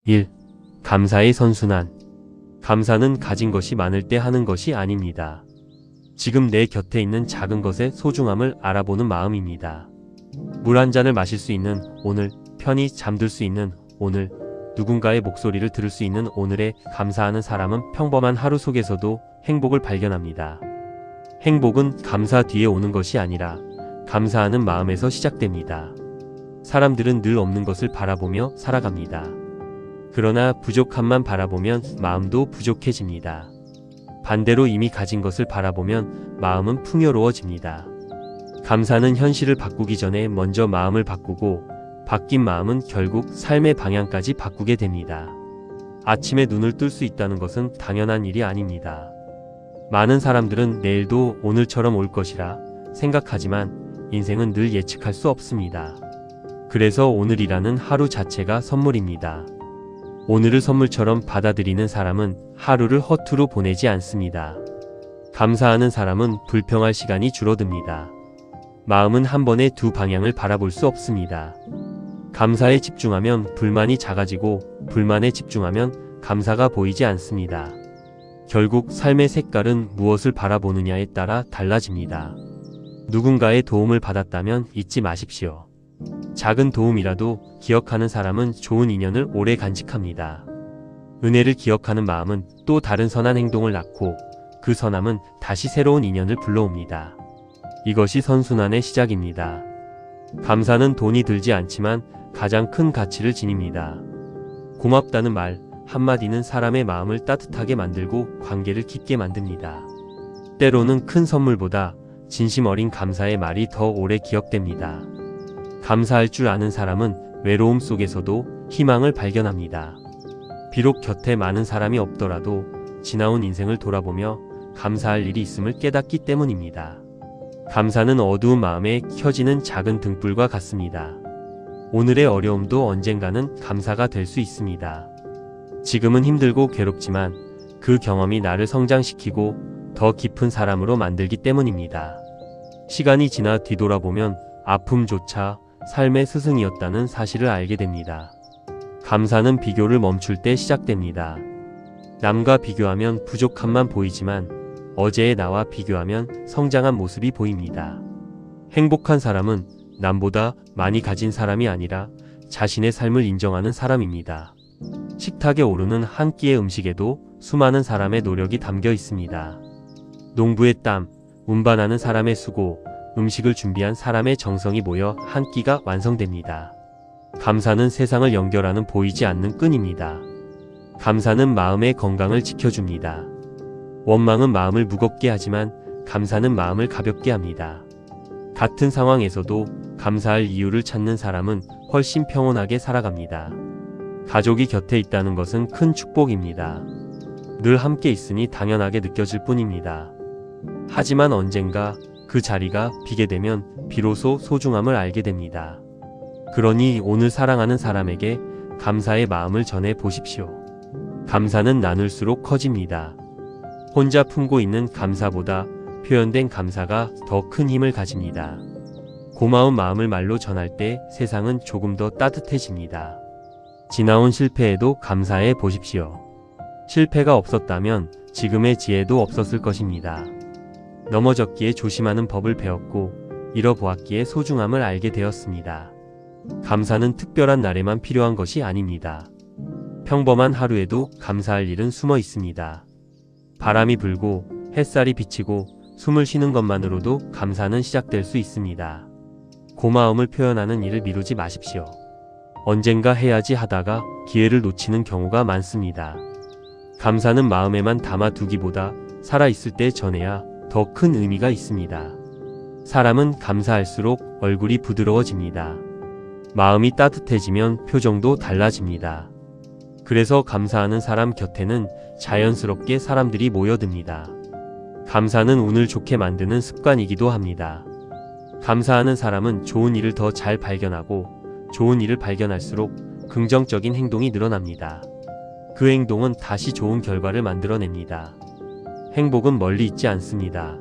1. 감사의 선순환. 감사는 가진 것이 많을 때 하는 것이 아닙니다. 지금 내 곁에 있는 작은 것의 소중함을 알아보는 마음입니다. 물 한 잔을 마실 수 있는 오늘, 편히 잠들 수 있는 오늘, 누군가의 목소리를 들을 수 있는 오늘에 감사하는 사람은 평범한 하루 속에서도 행복을 발견합니다. 행복은 감사 뒤에 오는 것이 아니라 감사하는 마음에서 시작됩니다. 사람들은 늘 없는 것을 바라보며 살아갑니다. 그러나 부족함만 바라보면 마음도 부족해집니다. 반대로 이미 가진 것을 바라보면 마음은 풍요로워집니다. 감사는 현실을 바꾸기 전에 먼저 마음을 바꾸고 바뀐 마음은 결국 삶의 방향까지 바꾸게 됩니다. 아침에 눈을 뜰 수 있다는 것은 당연한 일이 아닙니다. 많은 사람들은 내일도 오늘처럼 올 것이라 생각하지만 인생은 늘 예측할 수 없습니다. 그래서 오늘이라는 하루 자체가 선물입니다. 오늘을 선물처럼 받아들이는 사람은 하루를 허투루 보내지 않습니다. 감사하는 사람은 불평할 시간이 줄어듭니다. 마음은 한 번에 두 방향을 바라볼 수 없습니다. 감사에 집중하면 불만이 작아지고 불만에 집중하면 감사가 보이지 않습니다. 결국 삶의 색깔은 무엇을 바라보느냐에 따라 달라집니다. 누군가의 도움을 받았다면 잊지 마십시오. 작은 도움이라도 기억하는 사람은 좋은 인연을 오래 간직합니다. 은혜를 기억하는 마음은 또 다른 선한 행동을 낳고 그 선함은 다시 새로운 인연을 불러옵니다. 이것이 선순환의 시작입니다. 감사는 돈이 들지 않지만 가장 큰 가치를 지닙니다. 고맙다는 말 한마디는 사람의 마음을 따뜻하게 만들고 관계를 깊게 만듭니다. 때로는 큰 선물보다 진심 어린 감사의 말이 더 오래 기억됩니다. 감사할 줄 아는 사람은 외로움 속에서도 희망을 발견합니다. 비록 곁에 많은 사람이 없더라도 지나온 인생을 돌아보며 감사할 일이 있음을 깨닫기 때문입니다. 감사는 어두운 마음에 켜지는 작은 등불과 같습니다. 오늘의 어려움도 언젠가는 감사가 될 수 있습니다. 지금은 힘들고 괴롭지만 그 경험이 나를 성장시키고 더 깊은 사람으로 만들기 때문입니다. 시간이 지나 뒤돌아보면 아픔조차 삶의 스승이었다는 사실을 알게 됩니다. 감사는 비교를 멈출 때 시작됩니다. 남과 비교하면 부족함만 보이지만 어제의 나와 비교하면 성장한 모습이 보입니다. 행복한 사람은 남보다 많이 가진 사람이 아니라 자신의 삶을 인정하는 사람입니다. 식탁에 오르는 한 끼의 음식에도 수많은 사람의 노력이 담겨 있습니다. 농부의 땀, 운반하는 사람의 수고, 음식을 준비한 사람의 정성이 모여 한 끼가 완성됩니다. 감사는 세상을 연결하는 보이지 않는 끈입니다. 감사는 마음의 건강을 지켜줍니다. 원망은 마음을 무겁게 하지만 감사는 마음을 가볍게 합니다. 같은 상황에서도 감사할 이유를 찾는 사람은 훨씬 평온하게 살아갑니다. 가족이 곁에 있다는 것은 큰 축복입니다. 늘 함께 있으니 당연하게 느껴질 뿐입니다. 하지만 언젠가 그 자리가 비게 되면 비로소 소중함을 알게 됩니다. 그러니 오늘 사랑하는 사람에게 감사의 마음을 전해 보십시오. 감사는 나눌수록 커집니다. 혼자 품고 있는 감사보다 표현된 감사가 더 큰 힘을 가집니다. 고마운 마음을 말로 전할 때 세상은 조금 더 따뜻해집니다. 지나온 실패에도 감사해 보십시오. 실패가 없었다면 지금의 지혜도 없었을 것입니다. 넘어졌기에 조심하는 법을 배웠고 잃어보았기에 소중함을 알게 되었습니다. 감사는 특별한 날에만 필요한 것이 아닙니다. 평범한 하루에도 감사할 일은 숨어 있습니다. 바람이 불고 햇살이 비치고 숨을 쉬는 것만으로도 감사는 시작될 수 있습니다. 고마움을 표현하는 일을 미루지 마십시오. 언젠가 해야지 하다가 기회를 놓치는 경우가 많습니다. 감사는 마음에만 담아두기보다 살아있을 때 전해야 더 큰 의미가 있습니다. 사람은 감사할수록 얼굴이 부드러워집니다. 마음이 따뜻해지면 표정도 달라집니다. 그래서 감사하는 사람 곁에는 자연스럽게 사람들이 모여듭니다. 감사는 운을 좋게 만드는 습관이기도 합니다. 감사하는 사람은 좋은 일을 더 잘 발견하고 좋은 일을 발견할수록 긍정적인 행동이 늘어납니다. 그 행동은 다시 좋은 결과를 만들어냅니다. 행복은 멀리 있지 않습니다.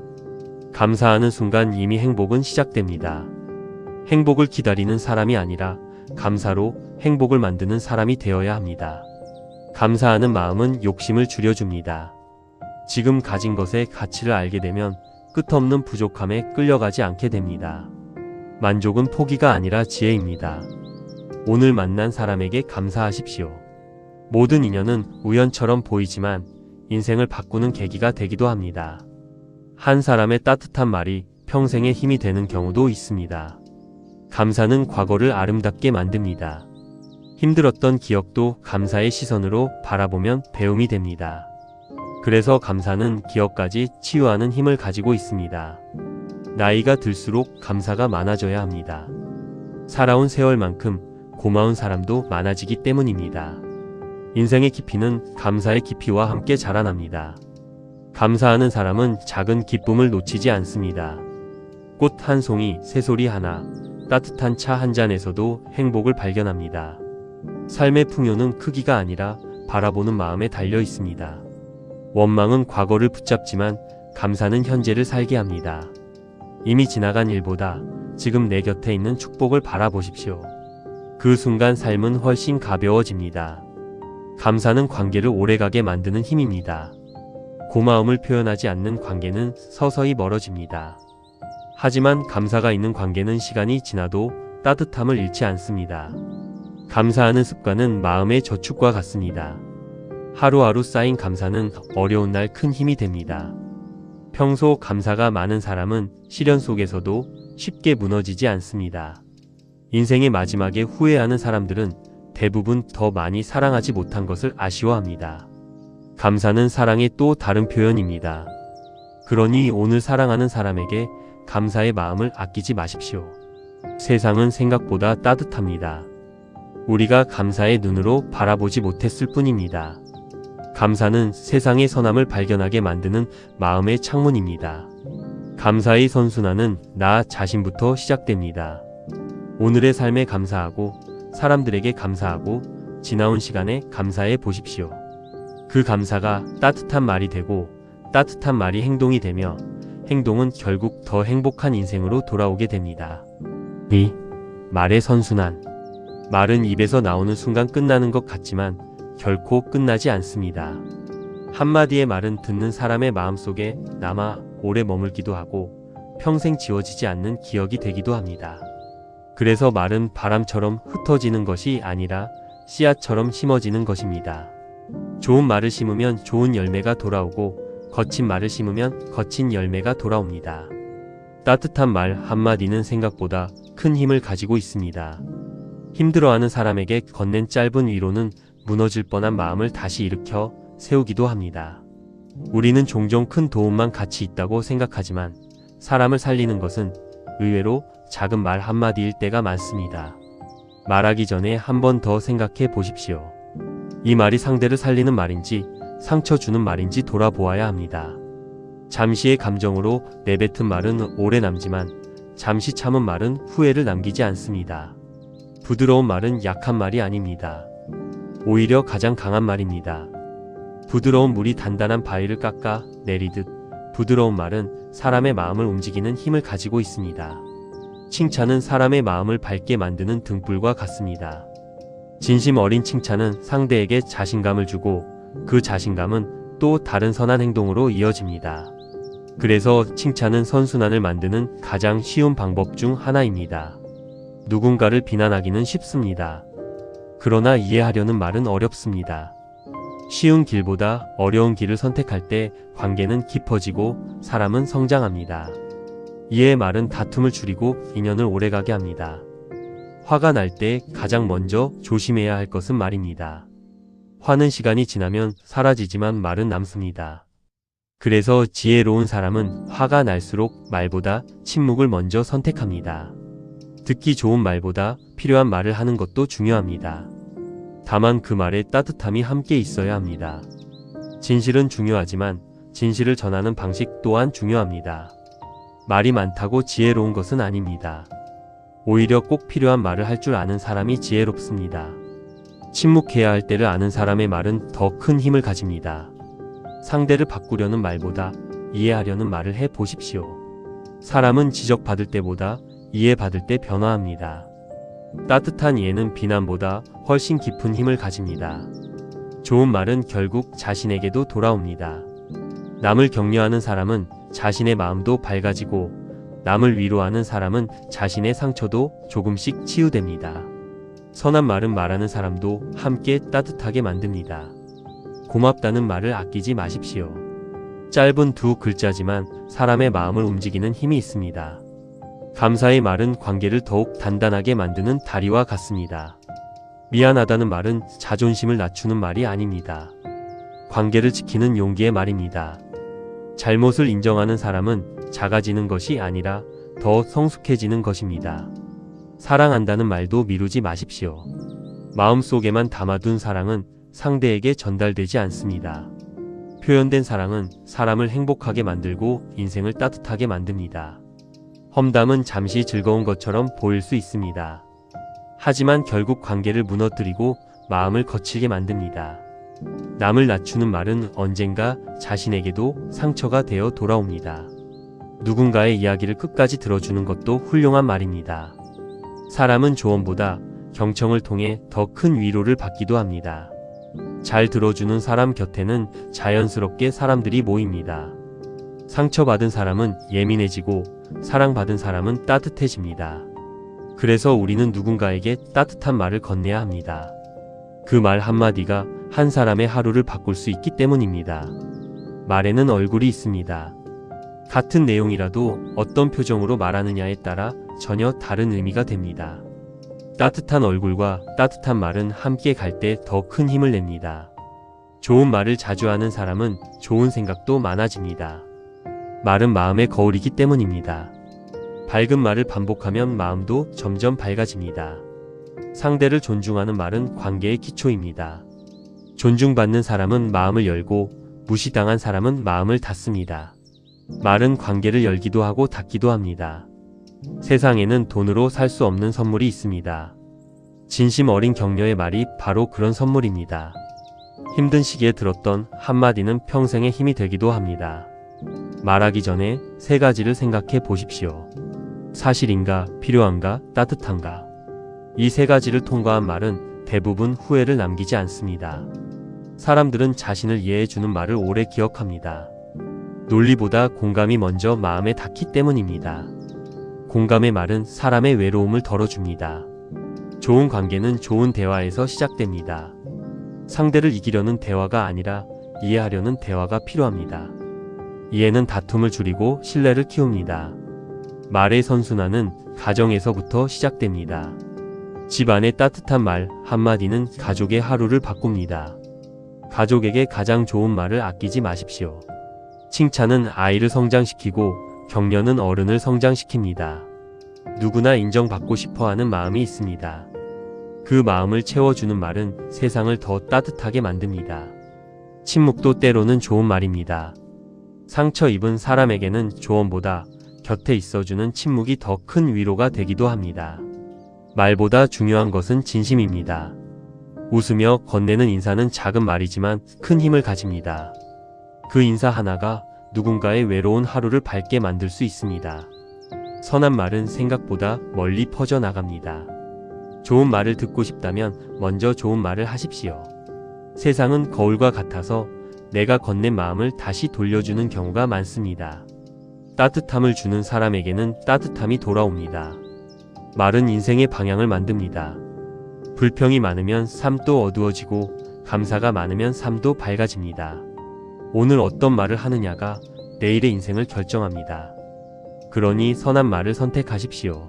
감사하는 순간 이미 행복은 시작됩니다. 행복을 기다리는 사람이 아니라 감사로 행복을 만드는 사람이 되어야 합니다. 감사하는 마음은 욕심을 줄여줍니다. 지금 가진 것의 가치를 알게 되면 끝없는 부족함에 끌려가지 않게 됩니다. 만족은 포기가 아니라 지혜입니다. 오늘 만난 사람에게 감사하십시오. 모든 인연은 우연처럼 보이지만 인생을 바꾸는 계기가 되기도 합니다. 한 사람의 따뜻한 말이 평생의 힘이 되는 경우도 있습니다. 감사는 과거를 아름답게 만듭니다. 힘들었던 기억도 감사의 시선으로 바라보면 배움이 됩니다. 그래서 감사는 기억까지 치유하는 힘을 가지고 있습니다. 나이가 들수록 감사가 많아져야 합니다. 살아온 세월만큼 고마운 사람도 많아지기 때문입니다. 인생의 깊이는 감사의 깊이와 함께 자라납니다. 감사하는 사람은 작은 기쁨을 놓치지 않습니다. 꽃 한 송이, 새소리 하나, 따뜻한 차 한 잔에서도 행복을 발견합니다. 삶의 풍요는 크기가 아니라 바라보는 마음에 달려 있습니다. 원망은 과거를 붙잡지만 감사는 현재를 살게 합니다. 이미 지나간 일보다 지금 내 곁에 있는 축복을 바라보십시오. 그 순간 삶은 훨씬 가벼워집니다. 감사는 관계를 오래가게 만드는 힘입니다. 고마움을 표현하지 않는 관계는 서서히 멀어집니다. 하지만 감사가 있는 관계는 시간이 지나도 따뜻함을 잃지 않습니다. 감사하는 습관은 마음의 저축과 같습니다. 하루하루 쌓인 감사는 어려운 날 큰 힘이 됩니다. 평소 감사가 많은 사람은 시련 속에서도 쉽게 무너지지 않습니다. 인생의 마지막에 후회하는 사람들은 대부분 더 많이 사랑하지 못한 것을 아쉬워합니다. 감사는 사랑의 또 다른 표현입니다. 그러니 오늘 사랑하는 사람에게 감사의 마음을 아끼지 마십시오. 세상은 생각보다 따뜻합니다. 우리가 감사의 눈으로 바라보지 못했을 뿐입니다. 감사는 세상의 선함을 발견하게 만드는 마음의 창문입니다. 감사의 선순환은 나 자신부터 시작됩니다. 오늘의 삶에 감사하고 사람들에게 감사하고 지나온 시간에 감사해 보십시오. 그 감사가 따뜻한 말이 되고 따뜻한 말이 행동이 되며 행동은 결국 더 행복한 인생으로 돌아오게 됩니다. 이 말의 선순환. 말은 입에서 나오는 순간 끝나는 것 같지만 결코 끝나지 않습니다. 한마디의 말은 듣는 사람의 마음속에 남아 오래 머물기도 하고 평생 지워지지 않는 기억이 되기도 합니다. 그래서 말은 바람처럼 흩어지는 것이 아니라 씨앗처럼 심어지는 것입니다. 좋은 말을 심으면 좋은 열매가 돌아오고 거친 말을 심으면 거친 열매가 돌아옵니다. 따뜻한 말 한마디는 생각보다 큰 힘을 가지고 있습니다. 힘들어하는 사람에게 건넨 짧은 위로는 무너질 뻔한 마음을 다시 일으켜 세우기도 합니다. 우리는 종종 큰 도움만 가치 있다고 생각하지만 사람을 살리는 것은 의외로 작은 말 한마디일 때가 많습니다. 말하기 전에 한 번 더 생각해 보십시오. 이 말이 상대를 살리는 말인지 상처 주는 말인지 돌아보아야 합니다. 잠시의 감정으로 내뱉은 말은 오래 남지만 잠시 참은 말은 후회를 남기지 않습니다. 부드러운 말은 약한 말이 아닙니다. 오히려 가장 강한 말입니다. 부드러운 물이 단단한 바위를 깎아 내리듯 부드러운 말은 사람의 마음을 움직이는 힘을 가지고 있습니다. 칭찬은 사람의 마음을 밝게 만드는 등불과 같습니다. 진심 어린 칭찬은 상대에게 자신감을 주고 그 자신감은 또 다른 선한 행동으로 이어집니다. 그래서 칭찬은 선순환을 만드는 가장 쉬운 방법 중 하나입니다. 누군가를 비난하기는 쉽습니다. 그러나 이해하려는 말은 어렵습니다. 쉬운 길보다 어려운 길을 선택할 때 관계는 깊어지고 사람은 성장합니다. 이해의 말은 다툼을 줄이고 인연을 오래가게 합니다. 화가 날 때 가장 먼저 조심해야 할 것은 말입니다. 화는 시간이 지나면 사라지지만 말은 남습니다. 그래서 지혜로운 사람은 화가 날수록 말보다 침묵을 먼저 선택합니다. 듣기 좋은 말보다 필요한 말을 하는 것도 중요합니다. 다만 그 말에 따뜻함이 함께 있어야 합니다. 진실은 중요하지만 진실을 전하는 방식 또한 중요합니다. 말이 많다고 지혜로운 것은 아닙니다. 오히려 꼭 필요한 말을 할 줄 아는 사람이 지혜롭습니다. 침묵해야 할 때를 아는 사람의 말은 더 큰 힘을 가집니다. 상대를 바꾸려는 말보다 이해하려는 말을 해 보십시오. 사람은 지적받을 때보다 이해받을 때 변화합니다. 따뜻한 이해는 비난보다 훨씬 깊은 힘을 가집니다. 좋은 말은 결국 자신에게도 돌아옵니다. 남을 격려하는 사람은 자신의 마음도 밝아지고 남을 위로하는 사람은 자신의 상처도 조금씩 치유됩니다. 선한 말은 말하는 사람도 함께 따뜻하게 만듭니다. 고맙다는 말을 아끼지 마십시오. 짧은 두 글자지만 사람의 마음을 움직이는 힘이 있습니다. 감사의 말은 관계를 더욱 단단하게 만드는 다리와 같습니다. 미안하다는 말은 자존심을 낮추는 말이 아닙니다. 관계를 지키는 용기의 말입니다. 잘못을 인정하는 사람은 작아지는 것이 아니라 더 성숙해지는 것입니다. 사랑한다는 말도 미루지 마십시오. 마음속에만 담아둔 사랑은 상대에게 전달되지 않습니다. 표현된 사랑은 사람을 행복하게 만들고 인생을 따뜻하게 만듭니다. 험담은 잠시 즐거운 것처럼 보일 수 있습니다. 하지만 결국 관계를 무너뜨리고 마음을 거칠게 만듭니다. 남을 낮추는 말은 언젠가 자신에게도 상처가 되어 돌아옵니다. 누군가의 이야기를 끝까지 들어주는 것도 훌륭한 말입니다. 사람은 조언보다 경청을 통해 더 큰 위로를 받기도 합니다. 잘 들어주는 사람 곁에는 자연스럽게 사람들이 모입니다. 상처받은 사람은 예민해지고 사랑받은 사람은 따뜻해집니다. 그래서 우리는 누군가에게 따뜻한 말을 건네야 합니다. 그 말 한마디가 한 사람의 하루를 바꿀 수 있기 때문입니다. 말에는 얼굴이 있습니다. 같은 내용이라도 어떤 표정으로 말하느냐에 따라 전혀 다른 의미가 됩니다. 따뜻한 얼굴과 따뜻한 말은 함께 갈 때 더 큰 힘을 냅니다. 좋은 말을 자주 하는 사람은 좋은 생각도 많아집니다. 말은 마음의 거울이기 때문입니다. 밝은 말을 반복하면 마음도 점점 밝아집니다. 상대를 존중하는 말은 관계의 기초입니다. 존중받는 사람은 마음을 열고 무시당한 사람은 마음을 닫습니다. 말은 관계를 열기도 하고 닫기도 합니다. 세상에는 돈으로 살 수 없는 선물이 있습니다. 진심 어린 격려의 말이 바로 그런 선물입니다. 힘든 시기에 들었던 한마디는 평생의 힘이 되기도 합니다. 말하기 전에 세 가지를 생각해 보십시오. 사실인가, 필요한가, 따뜻한가. 이 세 가지를 통과한 말은 대부분 후회를 남기지 않습니다. 사람들은 자신을 이해해주는 말을 오래 기억합니다. 논리보다 공감이 먼저 마음에 닿기 때문입니다. 공감의 말은 사람의 외로움을 덜어줍니다. 좋은 관계는 좋은 대화에서 시작됩니다. 상대를 이기려는 대화가 아니라 이해하려는 대화가 필요합니다. 이해는 다툼을 줄이고 신뢰를 키웁니다. 말의 선순환은 가정에서부터 시작됩니다. 집안의 따뜻한 말 한마디는 가족의 하루를 바꿉니다. 가족에게 가장 좋은 말을 아끼지 마십시오. 칭찬은 아이를 성장시키고 격려는 어른을 성장시킵니다. 누구나 인정받고 싶어하는 마음이 있습니다. 그 마음을 채워주는 말은 세상을 더 따뜻하게 만듭니다. 침묵도 때로는 좋은 말입니다. 상처 입은 사람에게는 조언보다 곁에 있어주는 침묵이 더 큰 위로가 되기도 합니다. 말보다 중요한 것은 진심입니다. 웃으며 건네는 인사는 작은 말이지만 큰 힘을 가집니다. 그 인사 하나가 누군가의 외로운 하루를 밝게 만들 수 있습니다. 선한 말은 생각보다 멀리 퍼져나갑니다. 좋은 말을 듣고 싶다면 먼저 좋은 말을 하십시오. 세상은 거울과 같아서 내가 건넨 마음을 다시 돌려주는 경우가 많습니다. 따뜻함을 주는 사람에게는 따뜻함이 돌아옵니다. 말은 인생의 방향을 만듭니다. 불평이 많으면 삶도 어두워지고 감사가 많으면 삶도 밝아집니다. 오늘 어떤 말을 하느냐가 내일의 인생을 결정합니다. 그러니 선한 말을 선택하십시오.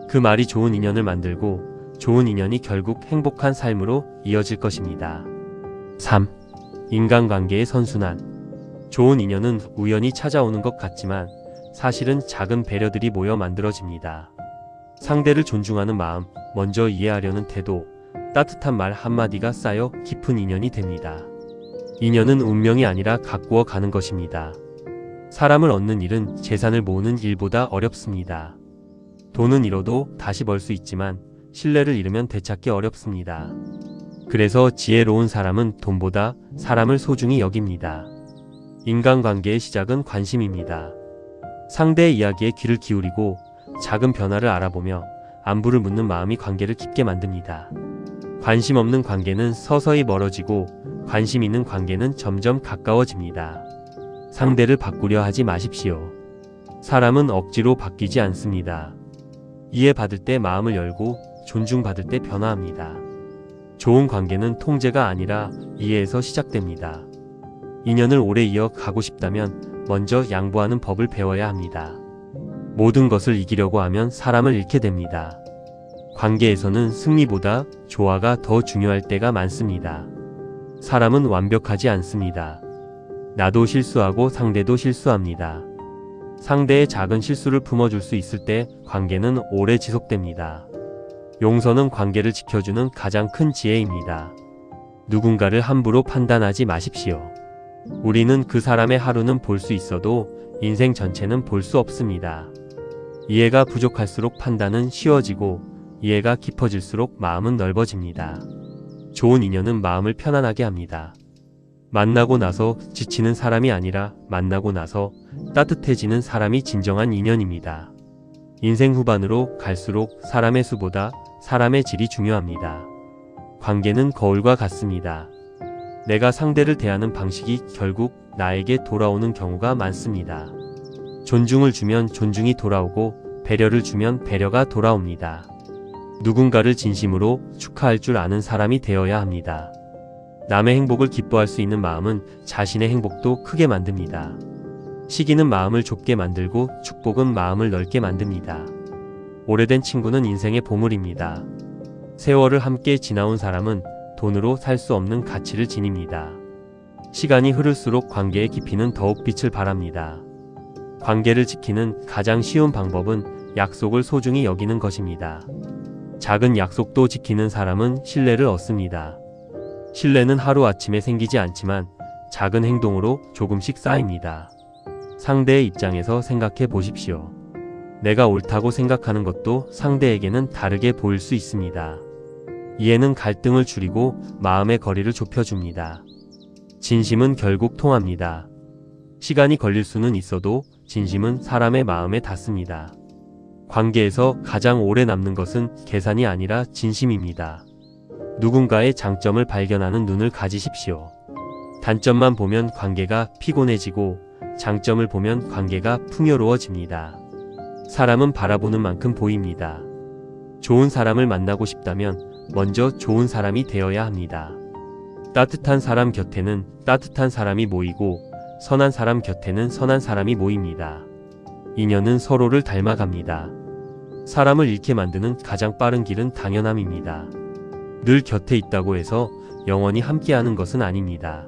그 말이 좋은 인연을 만들고 좋은 인연이 결국 행복한 삶으로 이어질 것입니다. 3. 인간관계의 선순환. 좋은 인연은 우연히 찾아오는 것 같지만 사실은 작은 배려들이 모여 만들어집니다. 상대를 존중하는 마음, 먼저 이해하려는 태도, 따뜻한 말 한마디가 쌓여 깊은 인연이 됩니다. 인연은 운명이 아니라 가꾸어 가는 것입니다. 사람을 얻는 일은 재산을 모으는 일보다 어렵습니다. 돈은 잃어도 다시 벌 수 있지만 신뢰를 잃으면 되찾기 어렵습니다. 그래서 지혜로운 사람은 돈보다 사람을 소중히 여깁니다. 인간관계의 시작은 관심입니다. 상대의 이야기에 귀를 기울이고 작은 변화를 알아보며 안부를 묻는 마음이 관계를 깊게 만듭니다. 관심 없는 관계는 서서히 멀어지고 관심 있는 관계는 점점 가까워집니다. 상대를 바꾸려 하지 마십시오. 사람은 억지로 바뀌지 않습니다. 이해받을 때 마음을 열고 존중받을 때 변화합니다. 좋은 관계는 통제가 아니라 이해에서 시작됩니다. 인연을 오래 이어가고 싶다면 먼저 양보하는 법을 배워야 합니다. 모든 것을 이기려고 하면 사람을 잃게 됩니다. 관계에서는 승리보다 조화가 더 중요할 때가 많습니다. 사람은 완벽하지 않습니다. 나도 실수하고 상대도 실수합니다. 상대의 작은 실수를 품어줄 수 있을 때 관계는 오래 지속됩니다. 용서는 관계를 지켜주는 가장 큰 지혜입니다. 누군가를 함부로 판단하지 마십시오. 우리는 그 사람의 하루는 볼 수 있어도 인생 전체는 볼 수 없습니다. 이해가 부족할수록 판단은 쉬워지고 이해가 깊어질수록 마음은 넓어집니다. 좋은 인연은 마음을 편안하게 합니다. 만나고 나서 지치는 사람이 아니라 만나고 나서 따뜻해지는 사람이 진정한 인연입니다. 인생 후반으로 갈수록 사람의 수보다 사람의 질이 중요합니다. 관계는 거울과 같습니다. 내가 상대를 대하는 방식이 결국 나에게 돌아오는 경우가 많습니다. 존중을 주면 존중이 돌아오고 배려를 주면 배려가 돌아옵니다. 누군가를 진심으로 축하할 줄 아는 사람이 되어야 합니다. 남의 행복을 기뻐할 수 있는 마음은 자신의 행복도 크게 만듭니다. 시기는 마음을 좁게 만들고 축복은 마음을 넓게 만듭니다. 오래된 친구는 인생의 보물입니다. 세월을 함께 지나온 사람은 돈으로 살 수 없는 가치를 지닙니다. 시간이 흐를수록 관계의 깊이는 더욱 빛을 발합니다. 관계를 지키는 가장 쉬운 방법은 약속을 소중히 여기는 것입니다. 작은 약속도 지키는 사람은 신뢰를 얻습니다. 신뢰는 하루아침에 생기지 않지만 작은 행동으로 조금씩 쌓입니다. 상대의 입장에서 생각해 보십시오. 내가 옳다고 생각하는 것도 상대에게는 다르게 보일 수 있습니다. 이해는 갈등을 줄이고 마음의 거리를 좁혀줍니다. 진심은 결국 통합니다. 시간이 걸릴 수는 있어도 진심은 사람의 마음에 닿습니다. 관계에서 가장 오래 남는 것은 계산이 아니라 진심입니다. 누군가의 장점을 발견하는 눈을 가지십시오. 단점만 보면 관계가 피곤해지고 장점을 보면 관계가 풍요로워집니다. 사람은 바라보는 만큼 보입니다. 좋은 사람을 만나고 싶다면 먼저 좋은 사람이 되어야 합니다. 따뜻한 사람 곁에는 따뜻한 사람이 모이고 선한 사람 곁에는 선한 사람이 모입니다. 인연은 서로를 닮아갑니다. 사람을 잃게 만드는 가장 빠른 길은 당연함입니다. 늘 곁에 있다고 해서 영원히 함께하는 것은 아닙니다.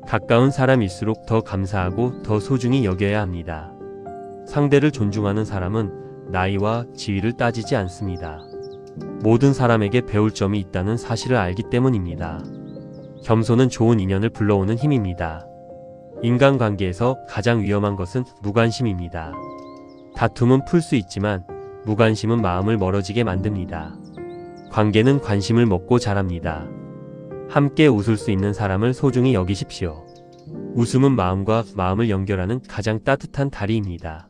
가까운 사람일수록 더 감사하고 더 소중히 여겨야 합니다. 상대를 존중하는 사람은 나이와 지위를 따지지 않습니다. 모든 사람에게 배울 점이 있다는 사실을 알기 때문입니다. 겸손은 좋은 인연을 불러오는 힘입니다. 인간관계에서 가장 위험한 것은 무관심입니다. 다툼은 풀 수 있지만 무관심은 마음을 멀어지게 만듭니다. 관계는 관심을 먹고 자랍니다. 함께 웃을 수 있는 사람을 소중히 여기십시오. 웃음은 마음과 마음을 연결하는 가장 따뜻한 다리입니다.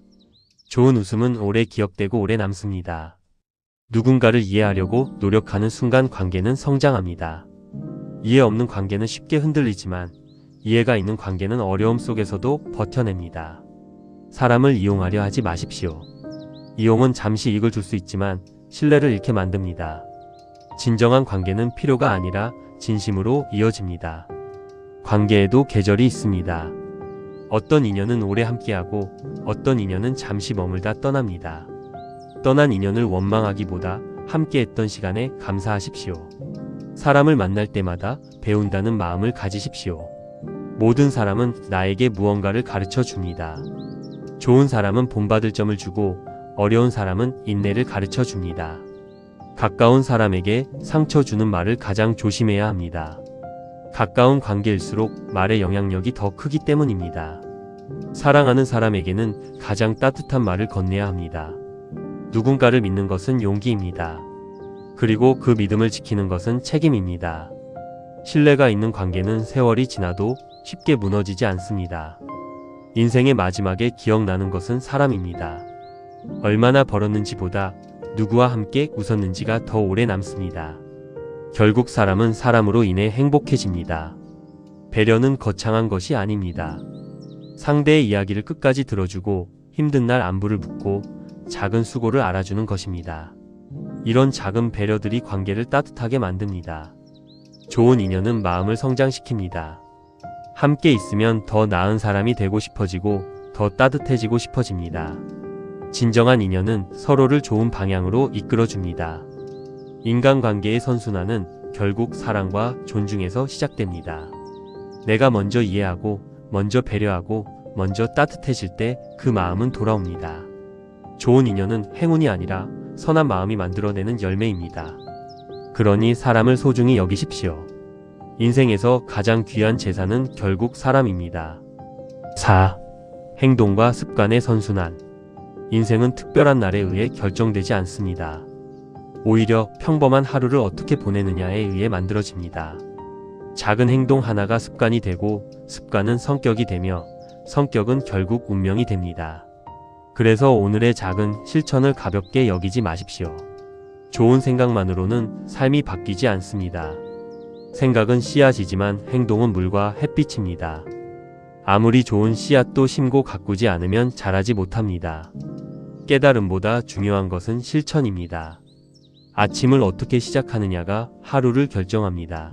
좋은 웃음은 오래 기억되고 오래 남습니다. 누군가를 이해하려고 노력하는 순간 관계는 성장합니다. 이해 없는 관계는 쉽게 흔들리지만 이해가 있는 관계는 어려움 속에서도 버텨냅니다. 사람을 이용하려 하지 마십시오. 이용은 잠시 이익을 줄 수 있지만 신뢰를 잃게 만듭니다. 진정한 관계는 필요가 아니라 진심으로 이어집니다. 관계에도 계절이 있습니다. 어떤 인연은 오래 함께하고 어떤 인연은 잠시 머물다 떠납니다. 떠난 인연을 원망하기보다 함께했던 시간에 감사하십시오. 사람을 만날 때마다 배운다는 마음을 가지십시오. 모든 사람은 나에게 무언가를 가르쳐 줍니다. 좋은 사람은 본받을 점을 주고 어려운 사람은 인내를 가르쳐 줍니다. 가까운 사람에게 상처 주는 말을 가장 조심해야 합니다. 가까운 관계일수록 말의 영향력이 더 크기 때문입니다. 사랑하는 사람에게는 가장 따뜻한 말을 건네야 합니다. 누군가를 믿는 것은 용기입니다. 그리고 그 믿음을 지키는 것은 책임입니다. 신뢰가 있는 관계는 세월이 지나도 쉽게 무너지지 않습니다. 인생의 마지막에 기억나는 것은 사람입니다. 얼마나 벌었는지보다 누구와 함께 웃었는지가 더 오래 남습니다. 결국 사람은 사람으로 인해 행복해집니다. 배려는 거창한 것이 아닙니다. 상대의 이야기를 끝까지 들어주고 힘든 날 안부를 묻고 작은 수고를 알아주는 것입니다. 이런 작은 배려들이 관계를 따뜻하게 만듭니다. 좋은 인연은 마음을 성장시킵니다. 함께 있으면 더 나은 사람이 되고 싶어지고 더 따뜻해지고 싶어집니다. 진정한 인연은 서로를 좋은 방향으로 이끌어줍니다. 인간관계의 선순환은 결국 사랑과 존중에서 시작됩니다. 내가 먼저 이해하고 먼저 배려하고 먼저 따뜻해질 때 그 마음은 돌아옵니다. 좋은 인연은 행운이 아니라 선한 마음이 만들어내는 열매입니다. 그러니 사람을 소중히 여기십시오. 인생에서 가장 귀한 재산은 결국 사람입니다. 4. 행동과 습관의 선순환. 인생은 특별한 날에 의해 결정되지 않습니다. 오히려 평범한 하루를 어떻게 보내느냐에 의해 만들어집니다. 작은 행동 하나가 습관이 되고 습관은 성격이 되며 성격은 결국 운명이 됩니다. 그래서 오늘의 작은 실천을 가볍게 여기지 마십시오. 좋은 생각만으로는 삶이 바뀌지 않습니다. 생각은 씨앗이지만 행동은 물과 햇빛입니다. 아무리 좋은 씨앗도 심고 가꾸지 않으면 자라지 못합니다. 깨달음보다 중요한 것은 실천입니다. 아침을 어떻게 시작하느냐가 하루를 결정합니다.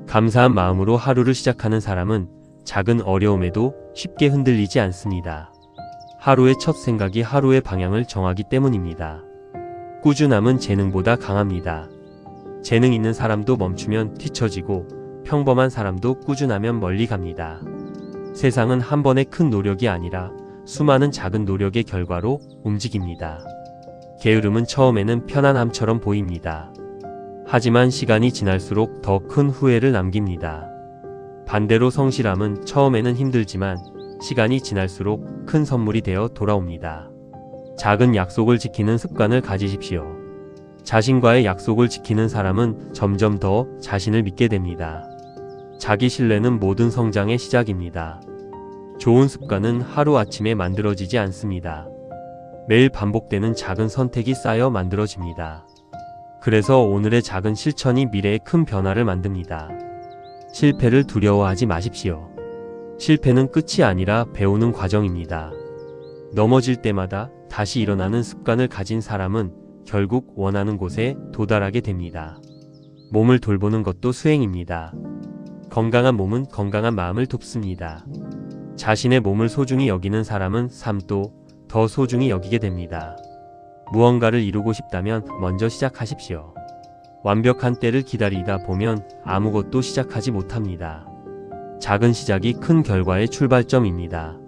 감사한 마음으로 하루를 시작하는 사람은 작은 어려움에도 쉽게 흔들리지 않습니다. 하루의 첫 생각이 하루의 방향을 정하기 때문입니다. 꾸준함은 재능보다 강합니다. 재능 있는 사람도 멈추면 뒤처지고 평범한 사람도 꾸준하면 멀리 갑니다. 세상은 한 번의 큰 노력이 아니라 수많은 작은 노력의 결과로 움직입니다. 게으름은 처음에는 편안함처럼 보입니다. 하지만 시간이 지날수록 더 큰 후회를 남깁니다. 반대로 성실함은 처음에는 힘들지만 시간이 지날수록 큰 선물이 되어 돌아옵니다. 작은 약속을 지키는 습관을 가지십시오. 자신과의 약속을 지키는 사람은 점점 더 자신을 믿게 됩니다. 자기 신뢰는 모든 성장의 시작입니다. 좋은 습관은 하루아침에 만들어지지 않습니다. 매일 반복되는 작은 선택이 쌓여 만들어집니다. 그래서 오늘의 작은 실천이 미래의 큰 변화를 만듭니다. 실패를 두려워하지 마십시오. 실패는 끝이 아니라 배우는 과정입니다. 넘어질 때마다 다시 일어나는 습관을 가진 사람은 결국 원하는 곳에 도달하게 됩니다. 몸을 돌보는 것도 수행입니다. 건강한 몸은 건강한 마음을 돕습니다. 자신의 몸을 소중히 여기는 사람은 삶도 더 소중히 여기게 됩니다. 무언가를 이루고 싶다면 먼저 시작하십시오. 완벽한 때를 기다리다 보면 아무것도 시작하지 못합니다. 작은 시작이 큰 결과의 출발점입니다.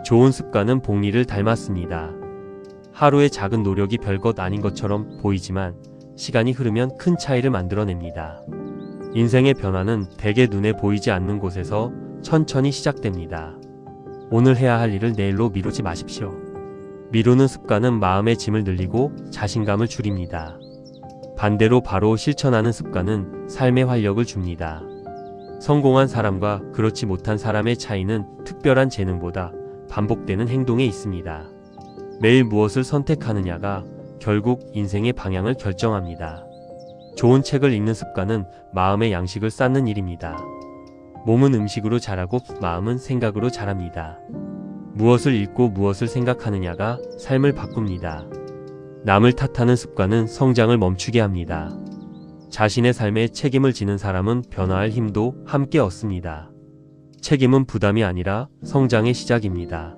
좋은 습관은 복리를 닮았습니다. 하루의 작은 노력이 별것 아닌 것처럼 보이지만 시간이 흐르면 큰 차이를 만들어냅니다. 인생의 변화는 대개 눈에 보이지 않는 곳에서 천천히 시작됩니다. 오늘 해야 할 일을 내일로 미루지 마십시오. 미루는 습관은 마음의 짐을 늘리고 자신감을 줄입니다. 반대로 바로 실천하는 습관은 삶의 활력을 줍니다. 성공한 사람과 그렇지 못한 사람의 차이는 특별한 재능보다 반복되는 행동에 있습니다. 매일 무엇을 선택하느냐가 결국 인생의 방향을 결정합니다. 좋은 책을 읽는 습관은 마음의 양식을 쌓는 일입니다. 몸은 음식으로 자라고 마음은 생각으로 자랍니다. 무엇을 읽고 무엇을 생각하느냐가 삶을 바꿉니다. 남을 탓하는 습관은 성장을 멈추게 합니다. 자신의 삶에 책임을 지는 사람은 변화할 힘도 함께 얻습니다. 책임은 부담이 아니라 성장의 시작입니다.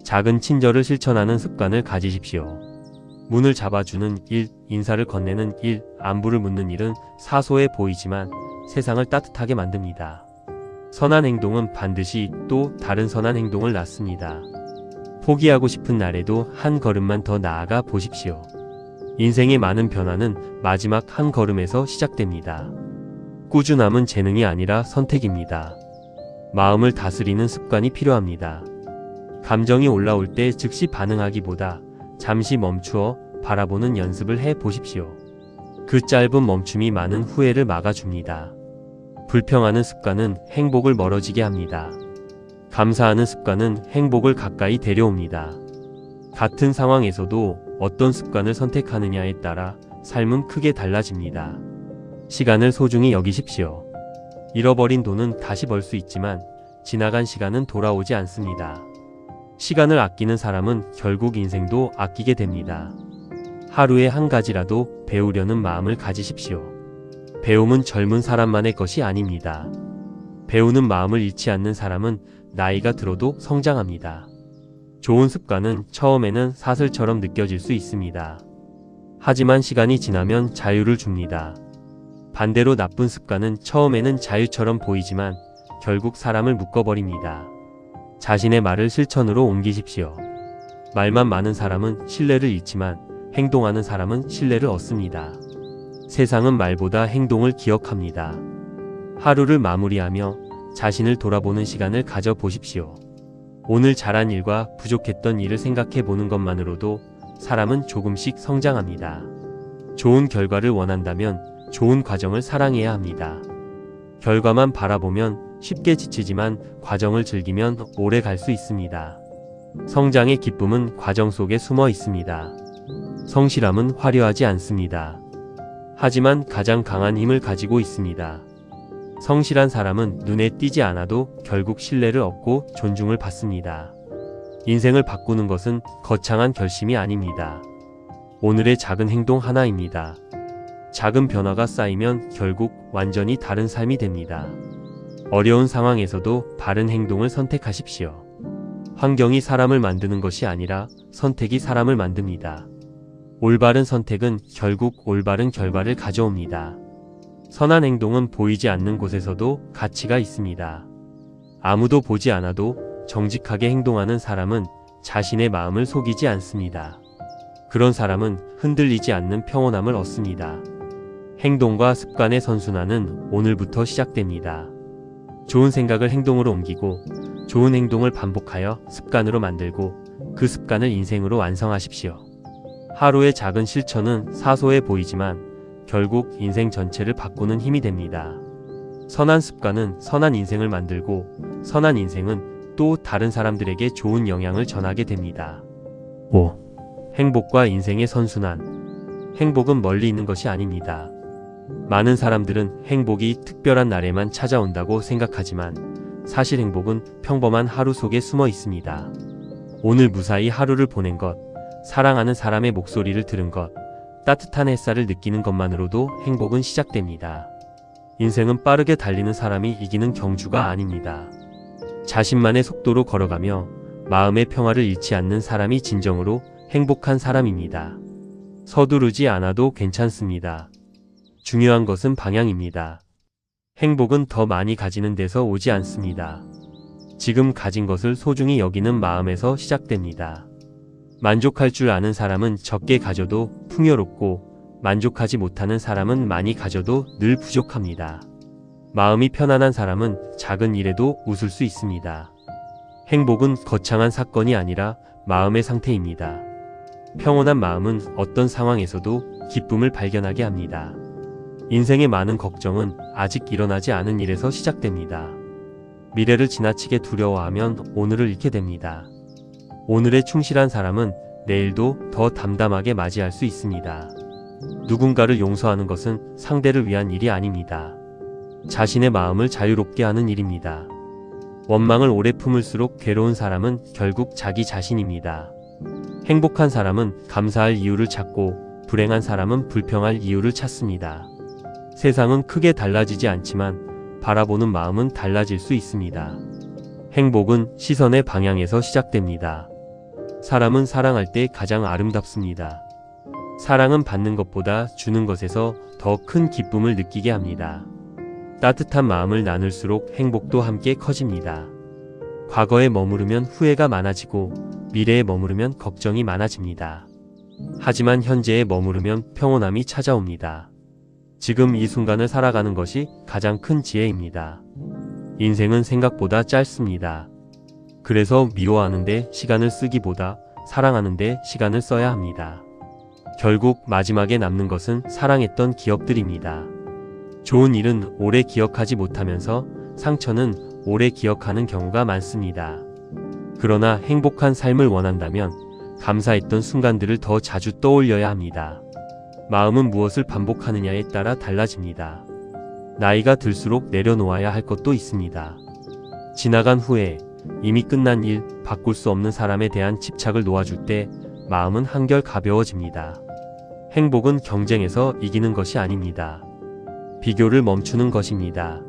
작은 친절을 실천하는 습관을 가지십시오. 문을 잡아주는 일, 인사를 건네는 일, 안부를 묻는 일은 사소해 보이지만 세상을 따뜻하게 만듭니다. 선한 행동은 반드시 또 다른 선한 행동을 낳습니다. 포기하고 싶은 날에도 한 걸음만 더 나아가 보십시오. 인생의 많은 변화는 마지막 한 걸음에서 시작됩니다. 꾸준함은 재능이 아니라 선택입니다. 마음을 다스리는 습관이 필요합니다. 감정이 올라올 때 즉시 반응하기보다 잠시 멈추어 바라보는 연습을 해 보십시오. 그 짧은 멈춤이 많은 후회를 막아줍니다. 불평하는 습관은 행복을 멀어지게 합니다. 감사하는 습관은 행복을 가까이 데려옵니다. 같은 상황에서도 어떤 습관을 선택하느냐에 따라 삶은 크게 달라집니다. 시간을 소중히 여기십시오. 잃어버린 돈은 다시 벌 수 있지만 지나간 시간은 돌아오지 않습니다. 시간을 아끼는 사람은 결국 인생도 아끼게 됩니다. 하루에 한 가지라도 배우려는 마음을 가지십시오. 배움은 젊은 사람만의 것이 아닙니다. 배우는 마음을 잃지 않는 사람은 나이가 들어도 성장합니다. 좋은 습관은 처음에는 사슬처럼 느껴질 수 있습니다. 하지만 시간이 지나면 자유를 줍니다. 반대로 나쁜 습관은 처음에는 자유처럼 보이지만 결국 사람을 묶어버립니다. 자신의 말을 실천으로 옮기십시오. 말만 많은 사람은 신뢰를 잃지만 행동하는 사람은 신뢰를 얻습니다. 세상은 말보다 행동을 기억합니다. 하루를 마무리하며 자신을 돌아보는 시간을 가져보십시오. 오늘 잘한 일과 부족했던 일을 생각해 보는 것만으로도 사람은 조금씩 성장합니다. 좋은 결과를 원한다면 좋은 과정을 사랑해야 합니다. 결과만 바라보면 쉽게 지치지만 과정을 즐기면 오래 갈 수 있습니다. 성장의 기쁨은 과정 속에 숨어 있습니다. 성실함은 화려하지 않습니다. 하지만 가장 강한 힘을 가지고 있습니다. 성실한 사람은 눈에 띄지 않아도 결국 신뢰를 얻고 존중을 받습니다. 인생을 바꾸는 것은 거창한 결심이 아닙니다. 오늘의 작은 행동 하나입니다. 작은 변화가 쌓이면 결국 완전히 다른 삶이 됩니다. 어려운 상황에서도 바른 행동을 선택하십시오. 환경이 사람을 만드는 것이 아니라 선택이 사람을 만듭니다. 올바른 선택은 결국 올바른 결과를 가져옵니다. 선한 행동은 보이지 않는 곳에서도 가치가 있습니다. 아무도 보지 않아도 정직하게 행동하는 사람은 자신의 마음을 속이지 않습니다. 그런 사람은 흔들리지 않는 평온함을 얻습니다. 행동과 습관의 선순환은 오늘부터 시작됩니다. 좋은 생각을 행동으로 옮기고 좋은 행동을 반복하여 습관으로 만들고 그 습관을 인생으로 완성하십시오. 하루의 작은 실천은 사소해 보이지만 결국 인생 전체를 바꾸는 힘이 됩니다. 선한 습관은 선한 인생을 만들고 선한 인생은 또 다른 사람들에게 좋은 영향을 전하게 됩니다. 5. 행복과 인생의 선순환. 행복은 멀리 있는 것이 아닙니다. 많은 사람들은 행복이 특별한 날에만 찾아온다고 생각하지만 사실 행복은 평범한 하루 속에 숨어 있습니다. 오늘 무사히 하루를 보낸 것, 사랑하는 사람의 목소리를 들은 것, 따뜻한 햇살을 느끼는 것만으로도 행복은 시작됩니다. 인생은 빠르게 달리는 사람이 이기는 경주가 아닙니다. 자신만의 속도로 걸어가며 마음의 평화를 잃지 않는 사람이 진정으로 행복한 사람입니다. 서두르지 않아도 괜찮습니다. 중요한 것은 방향입니다. 행복은 더 많이 가지는 데서 오지 않습니다. 지금 가진 것을 소중히 여기는 마음에서 시작됩니다. 만족할 줄 아는 사람은 적게 가져도 풍요롭고 만족하지 못하는 사람은 많이 가져도 늘 부족합니다. 마음이 편안한 사람은 작은 일에도 웃을 수 있습니다. 행복은 거창한 사건이 아니라 마음의 상태입니다. 평온한 마음은 어떤 상황에서도 기쁨을 발견하게 합니다. 인생의 많은 걱정은 아직 일어나지 않은 일에서 시작됩니다. 미래를 지나치게 두려워하면 오늘을 잃게 됩니다. 오늘에 충실한 사람은 내일도 더 담담하게 맞이할 수 있습니다. 누군가를 용서하는 것은 상대를 위한 일이 아닙니다. 자신의 마음을 자유롭게 하는 일입니다. 원망을 오래 품을수록 괴로운 사람은 결국 자기 자신입니다. 행복한 사람은 감사할 이유를 찾고 불행한 사람은 불평할 이유를 찾습니다. 세상은 크게 달라지지 않지만 바라보는 마음은 달라질 수 있습니다. 행복은 시선의 방향에서 시작됩니다. 사람은 사랑할 때 가장 아름답습니다. 사랑은 받는 것보다 주는 것에서 더 큰 기쁨을 느끼게 합니다. 따뜻한 마음을 나눌수록 행복도 함께 커집니다. 과거에 머무르면 후회가 많아지고 미래에 머무르면 걱정이 많아집니다. 하지만 현재에 머무르면 평온함이 찾아옵니다. 지금 이 순간을 살아가는 것이 가장 큰 지혜입니다. 인생은 생각보다 짧습니다. 그래서 미워하는데 시간을 쓰기보다 사랑하는데 시간을 써야 합니다. 결국 마지막에 남는 것은 사랑했던 기억들입니다. 좋은 일은 오래 기억하지 못하면서 상처는 오래 기억하는 경우가 많습니다. 그러나 행복한 삶을 원한다면 감사했던 순간들을 더 자주 떠올려야 합니다. 마음은 무엇을 반복하느냐에 따라 달라집니다. 나이가 들수록 내려놓아야 할 것도 있습니다. 지나간 후에 이미 끝난 일, 바꿀 수 없는 사람에 대한 집착을 놓아줄 때 마음은 한결 가벼워집니다. 행복은 경쟁에서 이기는 것이 아닙니다. 비교를 멈추는 것입니다.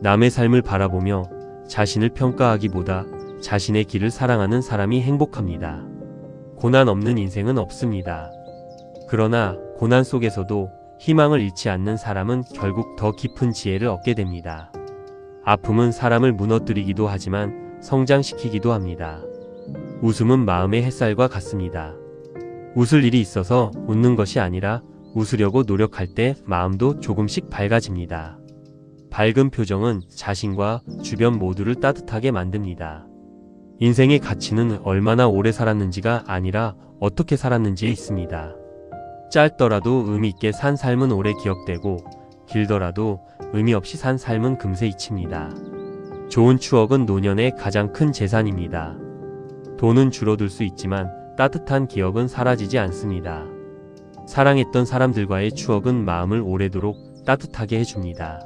남의 삶을 바라보며 자신을 평가하기보다 자신의 길을 사랑하는 사람이 행복합니다. 고난 없는 인생은 없습니다. 그러나 고난 속에서도 희망을 잃지 않는 사람은 결국 더 깊은 지혜를 얻게 됩니다. 아픔은 사람을 무너뜨리기도 하지만 성장시키기도 합니다. 웃음은 마음의 햇살과 같습니다. 웃을 일이 있어서 웃는 것이 아니라 웃으려고 노력할 때 마음도 조금씩 밝아집니다. 밝은 표정은 자신과 주변 모두를 따뜻하게 만듭니다. 인생의 가치는 얼마나 오래 살았는지가 아니라 어떻게 살았는지에 있습니다. 짧더라도 의미 있게 산 삶은 오래 기억되고 길더라도 의미 없이 산 삶은 금세 잊힙니다. 좋은 추억은 노년의 가장 큰 재산입니다. 돈은 줄어들 수 있지만 따뜻한 기억은 사라지지 않습니다. 사랑했던 사람들과의 추억은 마음을 오래도록 따뜻하게 해줍니다.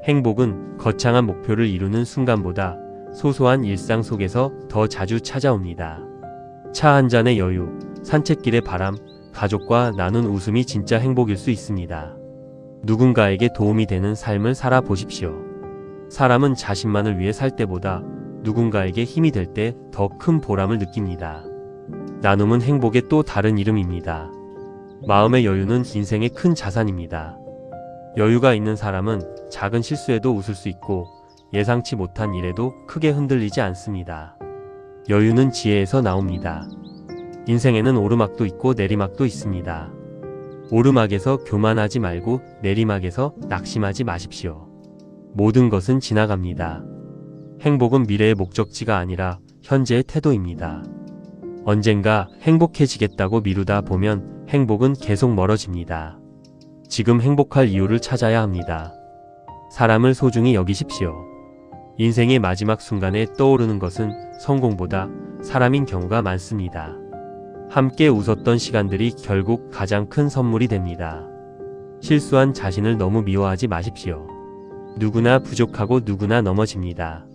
행복은 거창한 목표를 이루는 순간보다 소소한 일상 속에서 더 자주 찾아옵니다. 차 한 잔의 여유, 산책길의 바람, 가족과 나눈 웃음이 진짜 행복일 수 있습니다. 누군가에게 도움이 되는 삶을 살아보십시오. 사람은 자신만을 위해 살 때보다 누군가에게 힘이 될 때 더 큰 보람을 느낍니다. 나눔은 행복의 또 다른 이름입니다. 마음의 여유는 인생의 큰 자산입니다. 여유가 있는 사람은 작은 실수에도 웃을 수 있고 예상치 못한 일에도 크게 흔들리지 않습니다. 여유는 지혜에서 나옵니다. 인생에는 오르막도 있고 내리막도 있습니다. 오르막에서 교만하지 말고 내리막에서 낙심하지 마십시오. 모든 것은 지나갑니다. 행복은 미래의 목적지가 아니라 현재의 태도입니다. 언젠가 행복해지겠다고 미루다 보면 행복은 계속 멀어집니다. 지금 행복할 이유를 찾아야 합니다. 사람을 소중히 여기십시오. 인생의 마지막 순간에 떠오르는 것은 성공보다 사람인 경우가 많습니다. 함께 웃었던 시간들이 결국 가장 큰 선물이 됩니다. 실수한 자신을 너무 미워하지 마십시오. 누구나 부족하고 누구나 넘어집니다.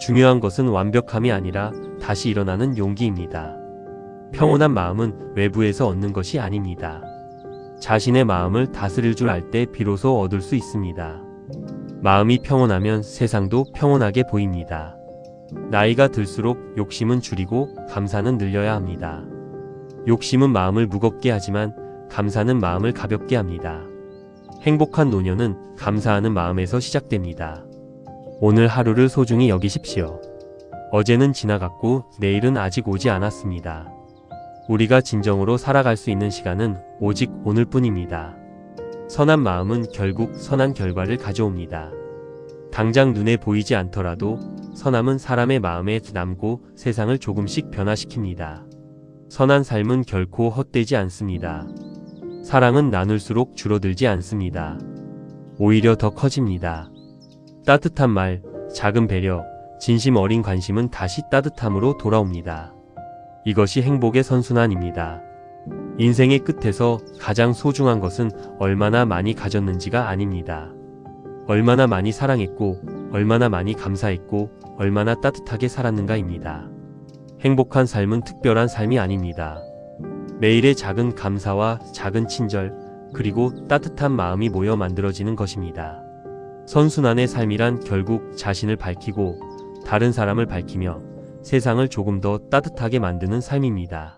중요한 것은 완벽함이 아니라 다시 일어나는 용기입니다. 평온한 마음은 외부에서 얻는 것이 아닙니다. 자신의 마음을 다스릴 줄 알 때 비로소 얻을 수 있습니다. 마음이 평온하면 세상도 평온하게 보입니다. 나이가 들수록 욕심은 줄이고 감사는 늘려야 합니다. 욕심은 마음을 무겁게 하지만 감사는 마음을 가볍게 합니다. 행복한 노년은 감사하는 마음에서 시작됩니다. 오늘 하루를 소중히 여기십시오. 어제는 지나갔고 내일은 아직 오지 않았습니다. 우리가 진정으로 살아갈 수 있는 시간은 오직 오늘뿐입니다. 선한 마음은 결국 선한 결과를 가져옵니다. 당장 눈에 보이지 않더라도 선함은 사람의 마음에 남고 세상을 조금씩 변화시킵니다. 선한 삶은 결코 헛되지 않습니다. 사랑은 나눌수록 줄어들지 않습니다. 오히려 더 커집니다. 따뜻한 말, 작은 배려, 진심 어린 관심은 다시 따뜻함으로 돌아옵니다. 이것이 행복의 선순환입니다. 인생의 끝에서 가장 소중한 것은 얼마나 많이 가졌는지가 아닙니다. 얼마나 많이 사랑했고, 얼마나 많이 감사했고, 얼마나 따뜻하게 살았는가입니다. 행복한 삶은 특별한 삶이 아닙니다. 매일의 작은 감사와 작은 친절, 그리고 따뜻한 마음이 모여 만들어지는 것입니다. 선순환의 삶이란 결국 자신을 밝히고 다른 사람을 밝히며 세상을 조금 더 따뜻하게 만드는 삶입니다.